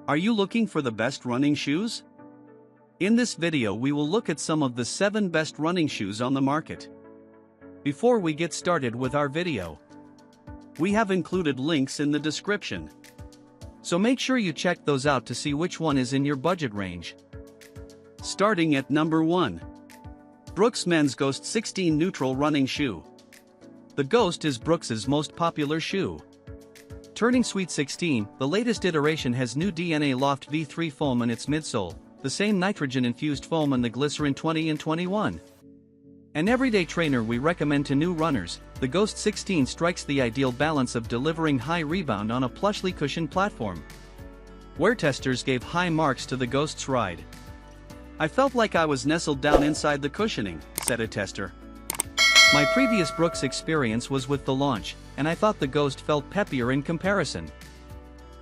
Are you looking for the best running shoes? In this video we will look at some of the 7 best running shoes on the market. Before we get started with our video, we have included links in the description. So make sure you check those out to see which one is in your budget range. Starting at number 1. Brooks Men's Ghost 16 Neutral Running Shoe. The Ghost is Brooks's most popular shoe. Turning sweet 16, the latest iteration has new DNA Loft V3 foam in its midsole, the same nitrogen-infused foam in the Glycerin 20 and 21. An everyday trainer we recommend to new runners, the Ghost 16 strikes the ideal balance of delivering high rebound on a plushly cushioned platform. Wear testers gave high marks to the Ghost's ride. "I felt like I was nestled down inside the cushioning," said a tester. "My previous Brooks experience was with the launch, and I thought the Ghost felt peppier in comparison.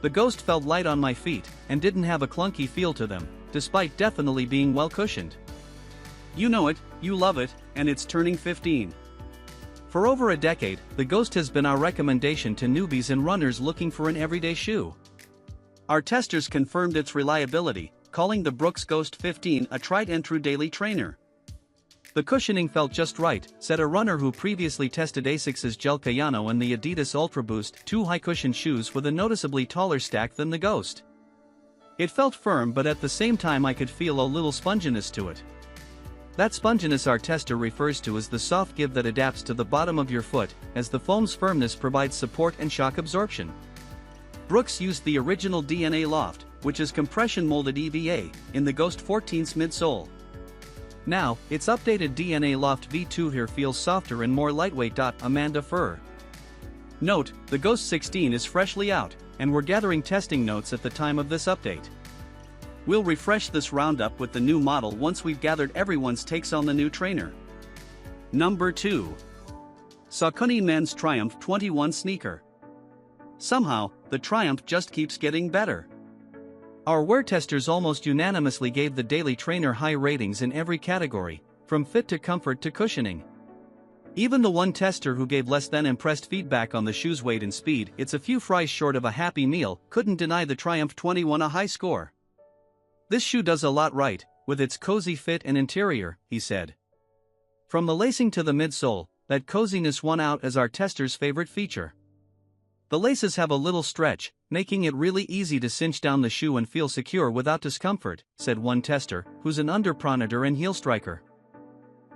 The Ghost felt light on my feet, and didn't have a clunky feel to them, despite definitely being well cushioned." You know it, you love it, and it's turning 15. For over a decade, the Ghost has been our recommendation to newbies and runners looking for an everyday shoe. Our testers confirmed its reliability, calling the Brooks Ghost 15 a tried-and-true daily trainer. "The cushioning felt just right," said a runner who previously tested Asics's Gel Cayano and the Adidas Ultra Boost, 2 high-cushion shoes with a noticeably taller stack than the Ghost. "It felt firm, but at the same time I could feel a little sponginess to it." That sponginess our tester refers to as the soft give that adapts to the bottom of your foot, as the foam's firmness provides support and shock absorption. Brooks used the original DNA Loft, which is compression-molded EVA, in the Ghost 14's midsole. Now, its updated DNA Loft V2 here feels softer and more lightweight. Amanda Furr. Note, the Ghost 16 is freshly out, and we're gathering testing notes at the time of this update. We'll refresh this roundup with the new model once we've gathered everyone's takes on the new trainer. Number 2. Saucony Men's Triumph 21 Sneaker. Somehow, the Triumph just keeps getting better. Our wear testers almost unanimously gave the daily trainer high ratings in every category, from fit to comfort to cushioning. Even the one tester who gave less than impressed feedback on the shoe's weight and speed, "It's a few fries short of a Happy Meal," couldn't deny the Triumph 21 a high score. "This shoe does a lot right, with its cozy fit and interior," he said. From the lacing to the midsole, that coziness won out as our tester's favorite feature. "The laces have a little stretch, making it really easy to cinch down the shoe and feel secure without discomfort," said one tester, who's an underpronator and heel striker.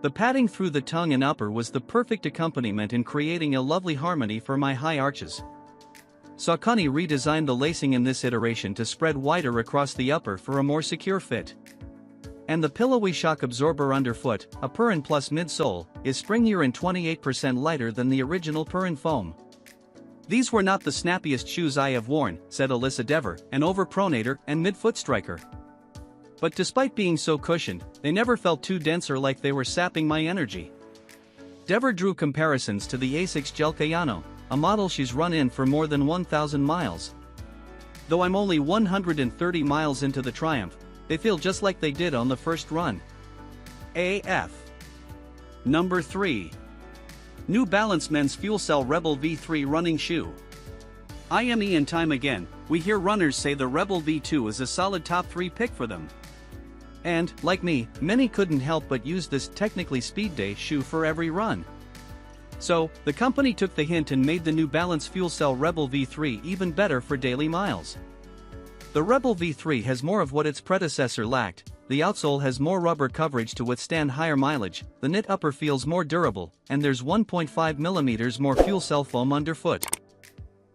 "The padding through the tongue and upper was the perfect accompaniment in creating a lovely harmony for my high arches." Saucony redesigned the lacing in this iteration to spread wider across the upper for a more secure fit. And the pillowy shock absorber underfoot, a Purin Plus midsole, is springier and 28% lighter than the original Purin foam. "These were not the snappiest shoes I have worn," said Alyssa Dever, an overpronator and midfoot striker. "But despite being so cushioned, they never felt too dense or like they were sapping my energy." Dever drew comparisons to the Asics Gel Cayano, a model she's run in for more than 1,000 miles. "Though I'm only 130 miles into the Triumph, they feel just like they did on the first run." AF. Number 3. New Balance Men's FuelCell Rebel V3 Running Shoe. Time and time again, we hear runners say the Rebel V2 is a solid top 3 pick for them. And, like me, many couldn't help but use this technically speed day shoe for every run. So, the company took the hint and made the New Balance FuelCell Rebel V3 even better for daily miles. The Rebel V3 has more of what its predecessor lacked. The outsole has more rubber coverage to withstand higher mileage, the knit upper feels more durable, and there's 1.5 mm more fuel cell foam underfoot.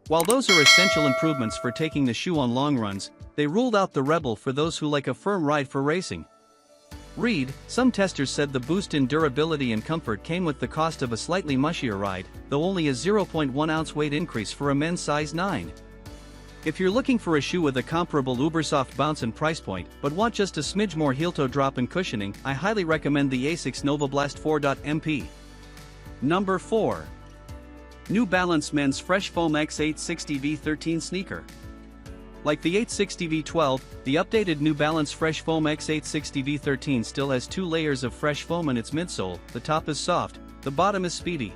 While those are essential improvements for taking the shoe on long runs, they ruled out the Rebel for those who like a firm ride for racing. Read, some testers said the boost in durability and comfort came with the cost of a slightly mushier ride, though only a 0.1 ounce weight increase for a men's size 9. If you're looking for a shoe with a comparable uber-soft bounce and price point, but want just a smidge more heel-toe drop and cushioning, I highly recommend the Asics Nova Blast 4.MP. Number 4. New Balance Men's Fresh Foam X860 V13 Sneaker. Like the 860 V12, the updated New Balance Fresh Foam X860 V13 still has 2 layers of fresh foam in its midsole. The top is soft, the bottom is speedy.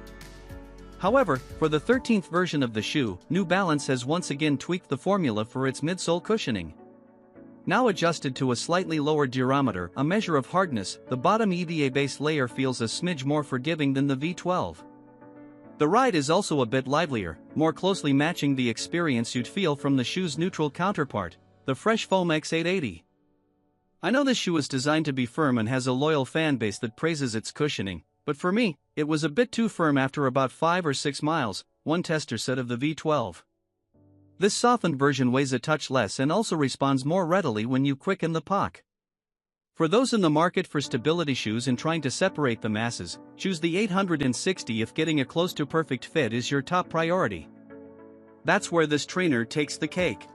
However, for the 13th version of the shoe, New Balance has once again tweaked the formula for its midsole cushioning. Now adjusted to a slightly lower durometer, a measure of hardness, the bottom EVA base layer feels a smidge more forgiving than the V12. The ride is also a bit livelier, more closely matching the experience you'd feel from the shoe's neutral counterpart, the Fresh Foam X880. I know this shoe is designed to be firm and has a loyal fan base that praises its cushioning, but for me, it was a bit too firm after about 5 or 6 miles, one tester said of the V12. This softened version weighs a touch less and also responds more readily when you quicken the pack. For those in the market for stability shoes and trying to separate the masses, choose the 860 if getting a close to perfect fit is your top priority. That's where this trainer takes the cake.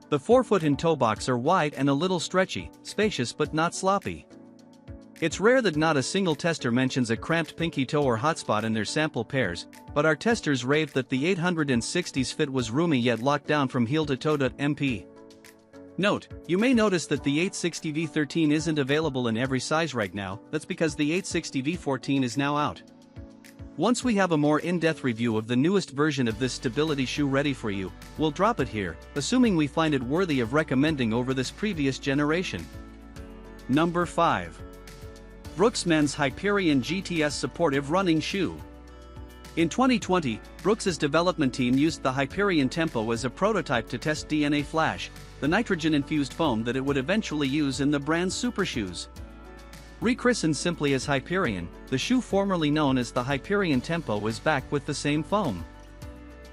The forefoot and toe box are wide and a little stretchy, spacious but not sloppy. It's rare that not a single tester mentions a cramped pinky toe or hotspot in their sample pairs, but our testers raved that the 860's fit was roomy yet locked down from heel to toe. MP. Note, you may notice that the 860 V13 isn't available in every size right now. That's because the 860 V14 is now out. Once we have a more in-depth review of the newest version of this stability shoe ready for you, we'll drop it here, assuming we find it worthy of recommending over this previous generation. Number 5. Brooks Men's Hyperion GTS Supportive Running Shoe. In 2020, Brooks's development team used the Hyperion Tempo as a prototype to test DNA Flash, the nitrogen-infused foam that it would eventually use in the brand's super shoes. Rechristened simply as Hyperion, the shoe formerly known as the Hyperion Tempo is back with the same foam.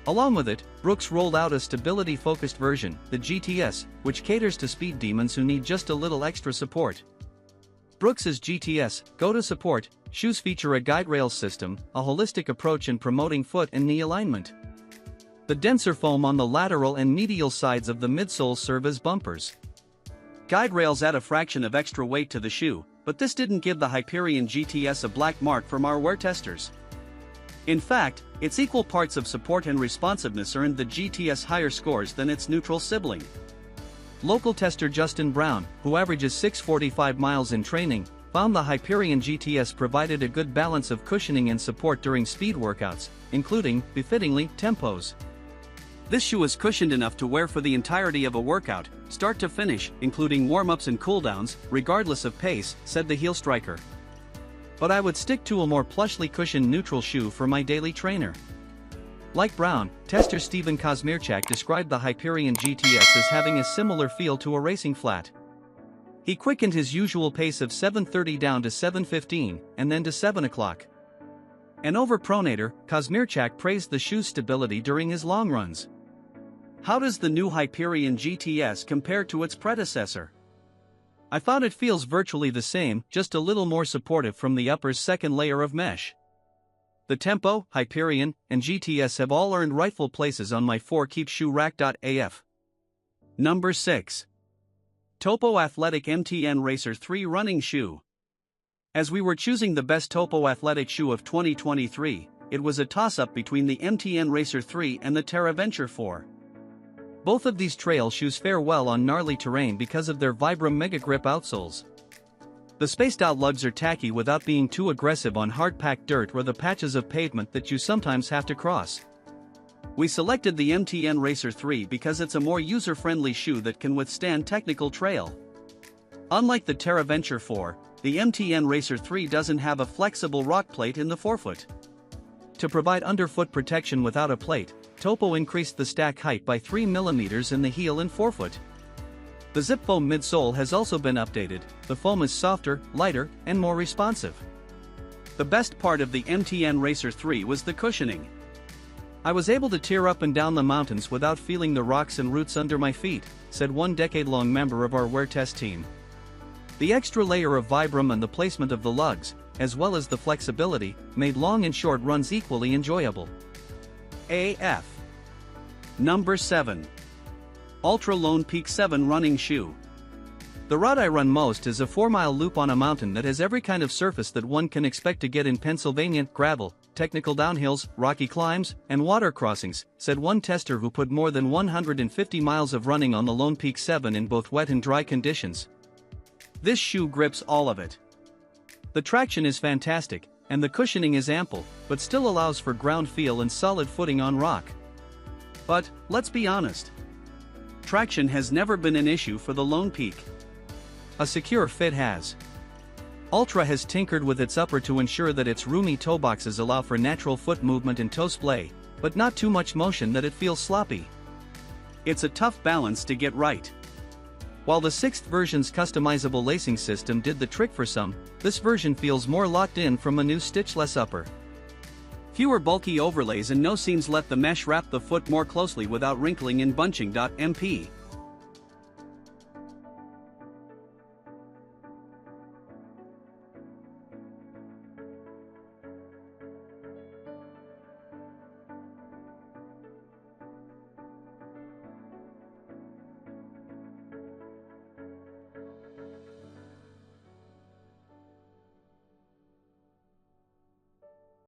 Along with it, Brooks rolled out a stability-focused version, the GTS, which caters to speed demons who need just a little extra support. Brooks's GTS Go to Support shoes feature a guide rail system, a holistic approach in promoting foot and knee alignment. The denser foam on the lateral and medial sides of the midsole serve as bumpers. Guide rails add a fraction of extra weight to the shoe, but this didn't give the Hyperion GTS a black mark from our wear testers. In fact, its equal parts of support and responsiveness earned the GTS higher scores than its neutral sibling. Local tester Justin Brown, who averages 645 miles in training, found the Hyperion GTS provided a good balance of cushioning and support during speed workouts, including, befittingly, tempos. This shoe is cushioned enough to wear for the entirety of a workout, start to finish, including warm-ups and cooldowns, regardless of pace, said the heel striker. But I would stick to a more plushly cushioned neutral shoe for my daily trainer. Like Brown, tester Steven Kazmierczak described the Hyperion GTS as having a similar feel to a racing flat. He quickened his usual pace of 7:30 down to 7:15, and then to 7 o'clock. An overpronator, Kazmierczak praised the shoe's stability during his long runs. How does the new Hyperion GTS compare to its predecessor? I found it feels virtually the same, just a little more supportive from the upper's second layer of mesh. The Tempo, Hyperion, and GTS have all earned rightful places on my 4-keep shoe rack.af. Number 6. Topo Athletic MTN Racer 3 Running Shoe. As we were choosing the best Topo Athletic shoe of 2023, it was a toss-up between the MTN Racer 3 and the Terra Venture 4. Both of these trail shoes fare well on gnarly terrain because of their Vibram Mega Grip outsoles. The spaced-out lugs are tacky without being too aggressive on hard-packed dirt or the patches of pavement that you sometimes have to cross. We selected the MTN Racer 3 because it's a more user-friendly shoe that can withstand technical trail. Unlike the Terra Venture 4, the MTN Racer 3 doesn't have a flexible rock plate in the forefoot. To provide underfoot protection without a plate, Topo increased the stack height by 3 mm in the heel and forefoot. The zip foam midsole has also been updated. The foam is softer, lighter, and more responsive. The best part of the MTN Racer 3 was the cushioning. I was able to tear up and down the mountains without feeling the rocks and roots under my feet, said one decade-long member of our wear test team. The extra layer of Vibram and the placement of the lugs, as well as the flexibility, made long and short runs equally enjoyable. AF. Number 7. Altra Lone Peak 7 Running Shoe. The route I run most is a 4-mile loop on a mountain that has every kind of surface that one can expect to get in Pennsylvania: gravel, technical downhills, rocky climbs, and water crossings, said one tester who put more than 150 miles of running on the Lone Peak 7 in both wet and dry conditions. This shoe grips all of it. The traction is fantastic, and the cushioning is ample, but still allows for ground feel and solid footing on rock. But, let's be honest. traction has never been an issue for the Lone Peak. A secure fit has. Altra has tinkered with its upper to ensure that its roomy toe boxes allow for natural foot movement and toe splay, but not too much motion that it feels sloppy. It's a tough balance to get right. While the 6th version's customizable lacing system did the trick for some, this version feels more locked in from a new stitchless upper. Fewer bulky overlays and no seams let the mesh wrap the foot more closely without wrinkling and bunching. MP